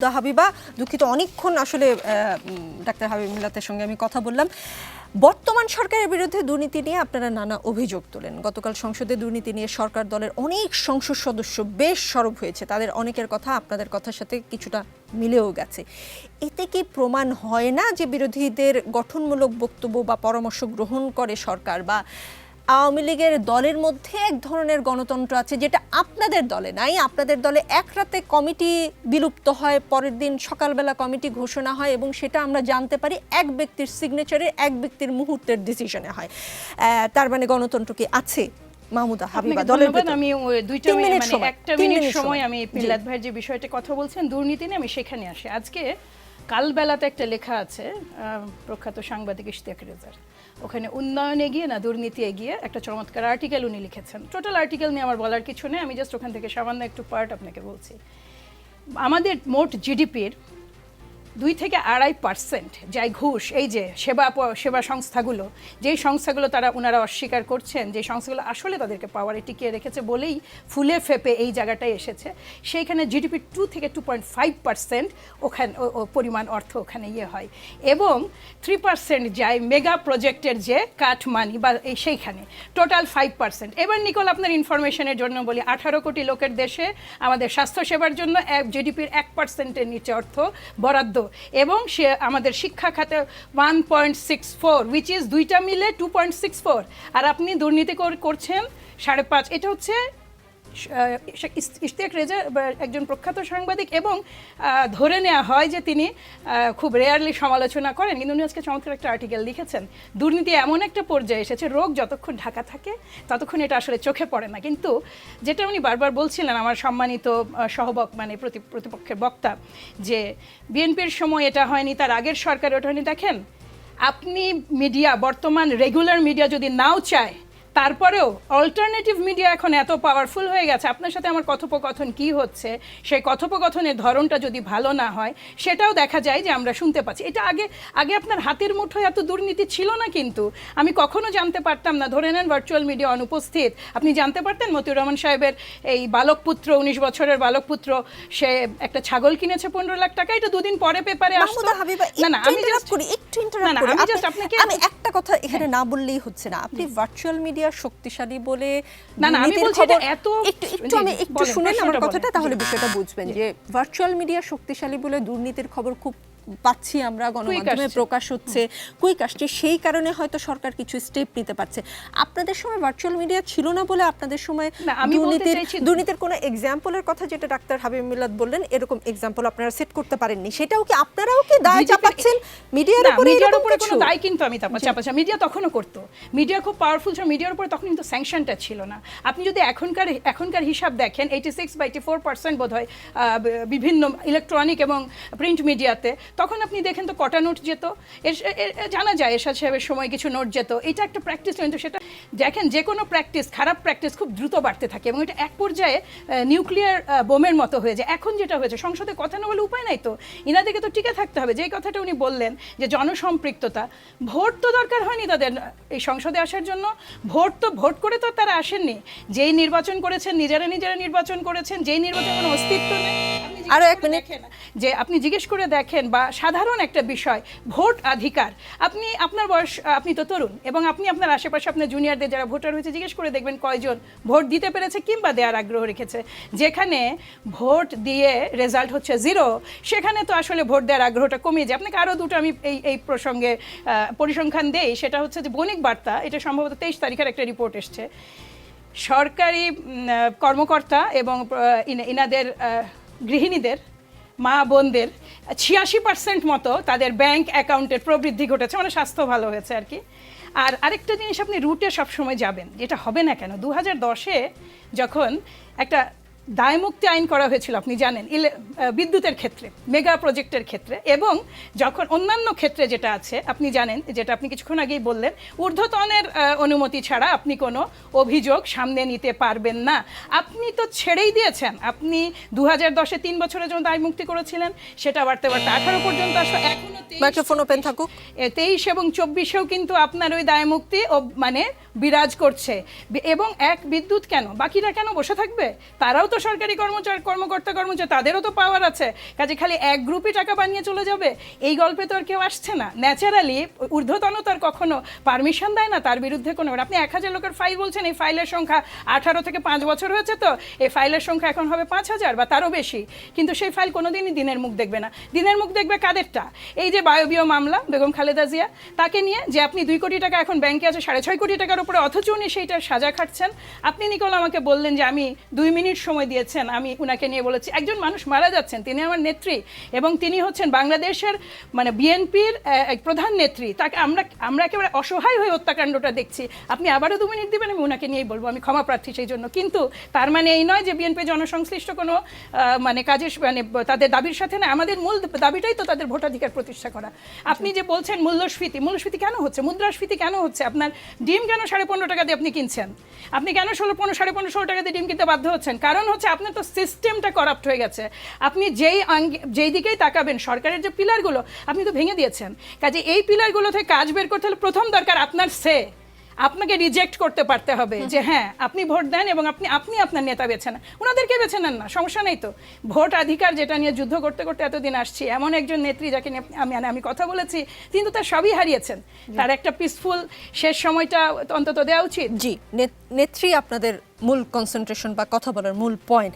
হাবিবা, দুঃখিত অনেকক্ষণ আসলে ডাক্তার হাবিব মিল্লাতের সঙ্গে আমি কথা বললাম। বর্তমান সরকারের বিরুদ্ধে দুর্নীতি নিয়ে আপনারা নানা অভিযোগ তোলেন। গতকাল সংসদে দুর্নীতি নিয়ে সরকার দলের অনেক সংসদ সদস্য বেশ সরব হয়েছে, তাদের অনেকের কথা আপনাদের কথার সাথে কিছুটা মিলেও গেছে। এতে কি প্রমাণ হয় না যে বিরোধীদের গঠনমূলক বক্তব্য বা পরামর্শ গ্রহণ করে সরকার, বা আওয়ামী লীগের দলের মধ্যে এক ধরনের গণতন্ত্র আছে যেটা আপনাদের দলে নাই? আপনাদের দলে এক রাতে কমিটি বিলুপ্ত হয়, পরের দিন সকালবেলা কমিটি ঘোষণা হয় এবং সেটা আমরা জানতে পারি এক ব্যক্তির সিগনেচারে, এক ব্যক্তির মুহূর্তের ডিসিশনে হয়। তার মানে গণতন্ত্র কি আছে? মাহমুদা হাবিবা, দলের আমি দুইটা মানে একটা মিনিট সময় আমি মিল্লাত ভাইয়ের যে বিষয়টা কথা বলছেন দুর্নীতি নিয়ে, আমি সেখানে আসি। আজকে কালবেলাতে একটা লেখা আছে প্রখ্যাত সাংবাদিক ইশতিয়াক রেজার, ওখানে উন্নয়ন এগিয়ে না দুর্নীতি এগিয়ে একটা চমৎকার আর্টিকেল উনি লিখেছেন। টোটাল আর্টিকেল নিয়ে আমার বলার কিছু নেই, আমি জাস্ট ওখান থেকে সামান্য একটু পার্ট আপনাকে বলছি। আমাদের মোট জিডিপির 2 থেকে 2.5% যাই ঘুষ, এই যে সেবা সংস্থাগুলো, যেই সংস্থাগুলো ওনারা অস্বীকার করছেন, যে সংস্থাগুলো আসলে তাদেরকে পাওয়ারে টিকিয়ে রেখেছে বলেই ফুলে ফেপে এই জায়গাটায় এসেছে, সেইখানে জিডিপির 2 থেকে 2.5% ওখানে পরিমাণ অর্থ ওখানে হয়, এবং 3% যায় মেগা প্রজেক্টের যে কাঠমানি বা সেইখানে, টোটাল 5%। এবার নিকল আপনার ইনফরমেশনের জন্য বলি, 18 কোটি লোকের দেশে আমাদের স্বাস্থ্যসেবার জন্য জিডিপির 1%-এর নিচে অর্থ বরাদ্দ, এবং সে আমাদের শিক্ষা খাতে 1.64, উইচ ইজ দুইটা মিলে 2.64, আর আপনি দুর্নীতি করছেন 5.5। এটা হচ্ছে ইশতিয়াক রেজা একজন প্রখ্যাত সাংবাদিক, এবং ধরে নেওয়া হয় যে তিনি খুব রেয়ারলি সমালোচনা করেন, কিন্তু উনি আজকে চমৎকার একটা আর্টিকেল লিখেছেন। দুর্নীতি এমন একটা পর্যায়ে এসেছে, রোগ যতক্ষণ ঢাকা থাকে ততক্ষণ এটা আসলে চোখে পড়ে না। কিন্তু যেটা উনি বারবার বলছিলেন, আমার সম্মানিত মানে প্রতিপক্ষের বক্তা, যে বিএনপির সময় এটা হয়নি, তার আগের সরকার ওটা হয়নি। দেখেন, আপনি মিডিয়া, বর্তমান রেগুলার মিডিয়া যদি নাও চায়, তারপরেও অল্টারনেটিভ মিডিয়া এখন এত পাওয়ারফুল হয়ে গেছে, আপনার সাথে আমার কথোপকথন কি হচ্ছে, সেই কথোপকথনের ধরনটা যদি ভালো না হয়, সেটাও দেখা যায় যে আমরা শুনতে পাচ্ছি। এটা আগে আপনার হাতের মুঠোয় এত দুর্নীতি ছিল না, কিন্তু আমি কখনো জানতে পারতাম না। ধরে নেন ভার্চুয়াল মিডিয়া অনুপস্থিত, আপনি জানতে পারতেন মতিউর রহমান সাহেবের এই বালকপুত্র, 19 বছরের বালকপুত্র, সে একটা ছাগল কিনেছে 15 লাখ টাকা, এটা দুদিন পরে পেপারে আসতো। না, আমি জাস্ট আপনাকে একটা কথা এখানে না বললেই হচ্ছে না। আপনি ভার্চুয়াল মিডিয়া শক্তিশালী বলে, আমি বলছি যে এত একটু শুনেন আমার কথাটা, তাহলে বিষয়টা বুঝবেন যে ভার্চুয়াল মিডিয়া শক্তিশালী বলে দুর্নীতির খবর খুব পাচ্ছি আমরা, গণমাধ্যমে প্রকাশ হচ্ছে, কুইক আসছে, সেই কারণে হয়তো সরকার কিছু স্টেপ নিতে পারছে। আপনাদের সময় ভার্চুয়াল মিডিয়া ছিল না বলে আপনাদের সময় দুর্নীতির কোনো এক্সাম্পলের কথা, যেটা ডাক্তার হাবিব মিল্লাত বললেন, এরকম এক্সাম্পল আপনারা সেট করতে পারেননি, সেটাও কি আপনারাও কি দায় চাপাচ্ছেন মিডিয়ার উপরে? মিডিয়ার উপরে কোনো দায় কিন্তু আমি চাপাচ্ছি, মিডিয়া তখনও করতো, মিডিয়া খুব পাওয়ারফুল ছিল, মিডিয়ার উপরে তখন কিন্তু স্যাংশনটা ছিল না। আপনি যদি এখনকার হিসাব দেখেন, 86-84% বোধ হয় বিভিন্ন ইলেকট্রনিক এবং প্রিন্ট মিডিয়াতে, তখন আপনি দেখেন তো কটা নোট যেত, জানা যায় এরশাদ সাহেবের সময় কিছু নোট যেত। এটা একটা প্র্যাকটিস, কিন্তু সেটা দেখেন, যে কোনো প্র্যাকটিস, খারাপ প্র্যাকটিস খুব দ্রুত বাড়তে থাকে, এবং এটা এক পর্যায়ে নিউক্লিয়ার বোমের মতো হয়ে যায়। এখন যেটা হয়েছে, সংসদে কথা না বলে উপায় নাই, তো ইনাদেরকে তো টিকে থাকতে হবে। যেই কথাটা উনি বললেন যে জনসম্পৃক্ততা, ভোট তো দরকার হয়নি তাদের এই সংসদে আসার জন্য, ভোট করে তো তারা আসেননি। যেই নির্বাচন করেছেন, নিজেরা নির্বাচন করেছেন, যেই নির্বাচন কোনো অস্তিত্ব নেই। আরো এক মিনিট, যে আপনি জিজ্ঞেস করে দেখেন, বা সাধারণ একটা বিষয়, ভোট অধিকার, আপনার বয়স, আপনি তো তরুণ, এবং আপনি আপনার আশেপাশে আপনার জুনিয়রদের যারা ভোটার হয়েছে জিজ্ঞেস করে দেখবেন কয়জন ভোট দিতে পেরেছে কিংবা দেওয়ার আগ্রহ রেখেছে। যেখানে ভোট দিয়ে রেজাল্ট হচ্ছে 0, সেখানে তো আসলে ভোট দেওয়ার আগ্রহটা কমিয়ে যায়। আপনাকে আরও দুটো আমি এই প্রসঙ্গে পরিসংখ্যান দেই, সেটা হচ্ছে যে বণিক বার্তা, এটা সম্ভবত 23 তারিখের একটা রিপোর্ট এসছে। সরকারি কর্মকর্তা এবং ইনাদের গৃহিণীদের, মা বোনদের 86% মতো তাদের ব্যাংক অ্যাকাউন্টের প্রবৃদ্ধি ঘটেছে, মানে স্বাস্থ্য ভালো হয়েছে আর কি। আর আরেকটা জিনিস, আপনি রুটে সবসময় যাবেন, যেটা হবে না কেন, 2010-এ যখন একটা দায়মুক্তি আইন করা হয়েছিল, আপনি জানেন, বিদ্যুতের ক্ষেত্রে, মেগা প্রজেক্টের ক্ষেত্রে, এবং যখন অন্যান্য ক্ষেত্রে যেটা আছে আপনি জানেন, যেটা আপনি কিছুক্ষণ আগেই বললেন, ঊর্ধ্বতনের অনুমতি ছাড়া আপনি কোনো অভিযোগ সামনে নিতে পারবেন না। আপনি তো ছেড়েই দিয়েছেন। আপনি 2010-এ 3 বছরের জন্য দায়মুক্তি করেছিলেন, সেটা বাড়তে 18 পর্যন্ত আসলো, এখনো 23 এবং 24-এও কিন্তু আপনার ওই দায়মুক্তি মানে বিরাজ করছে। এবং এক বিদ্যুৎ কেন, বাকিরা কেন বসে থাকবে? তারাও তো সরকারি কর্মকর্তা কর্মচারী, তাদেরও তো পাওয়ার আছে। কাজে খালি এক গ্রুপই টাকা বানিয়ে চলে যাবে এই গল্পে তো আর কেউ আসছে না। ন্যাচারালি ঊর্ধ্বতনতার কখনো পারমিশন দেয় না তার বিরুদ্ধে কোনো। আপনি 1000 লোকের ফাইল বলছেন, এই ফাইলের সংখ্যা 18 থেকে 5 বছর হয়েছে, তো এই ফাইলের সংখ্যা এখন হবে 5000 বা তারও বেশি, কিন্তু সেই ফাইল কোনোদিনই দিনের মুখ দেখবে না। দিনের মুখ দেখবে কাদেরটা? এই যে বায়বীয় মামলা বেগম খালেদা জিয়া, তাকে নিয়ে যে আপনি 2 কোটি টাকা এখন ব্যাংকে আছে 6.5 কোটি টাকার উপরে, অথচ উনি সেইটার সাজা খাটছেন। আপনি নিকোল আমাকে বললেন যে আমি 2 মিনিট সময় দিয়েছেন, আমি উনাকে নিয়ে বলেছি একজন মানুষ মারা যাচ্ছেন, তিনি আমার নেত্রী এবং তিনি হচ্ছেন বাংলাদেশের মানে বিএনপির প্রধান নেত্রী, তাকে আমরা একেবারে অসহায় হয়ে হত্যাকাণ্ডটা দেখছি। আপনি আবারও 2 মিনিট দিবেন, আমি ওনাকে নিয়েই বলবো, আমি ক্ষমা প্রার্থী সেই জন্য। কিন্তু তার মানে এই নয় যে বিএনপি জনসংশ্লিষ্ট কোনো মানে কাজের মানে তাদের দাবির সাথে না। আমাদের মূল দাবিটাই তো তাদের ভোটাধিকার প্রতিষ্ঠা করা। আপনি যে বলছেন মূল্যস্ফীতি কেন হচ্ছে, মুদ্রাস্ফীতি কেন হচ্ছে? আপনার ডিম কেন 15.5 টাকা দিয়ে আপনি কিনছেন? আপনি কেন 16 টাকা দিয়ে ডিম কিনতে বাধ্য হচ্ছেন? কারণ হচ্ছে আপনার তো সিস্টেমটা করাপ্ট হয়ে গেছে। আপনি যেই দিকেই তাকাবেন, সরকারের যে পিলারগুলো আপনি তো ভেঙে দিয়েছেন। কাজে এই পিলারগুলো থেকে কাজ বের করতে হলে প্রথম দরকার আপনার আপনাকে রিজেক্ট করতে পারতে হবে যে হ্যাঁ আপনি ভোট দেন এবং আপনি আপনার নেতা বেছে নেন। ওনাদেরকে বেছে নেন না, সমস্যা নেই তো। ভোট অধিকার যেটা নিয়ে যুদ্ধ করতে করতে এতদিন আসছি, এমন একজন নেত্রী যাকে নিয়ে আমি কথা বলেছি, কিন্তু তার সবই হারিয়েছেন। তার একটা পিসফুল শেষ সময়টা অন্তত দেওয়া উচিত। জি, নেত্রী আপনাদের মূল কনসেন্ট্রেশন বা কথা বলার মূল পয়েন্ট।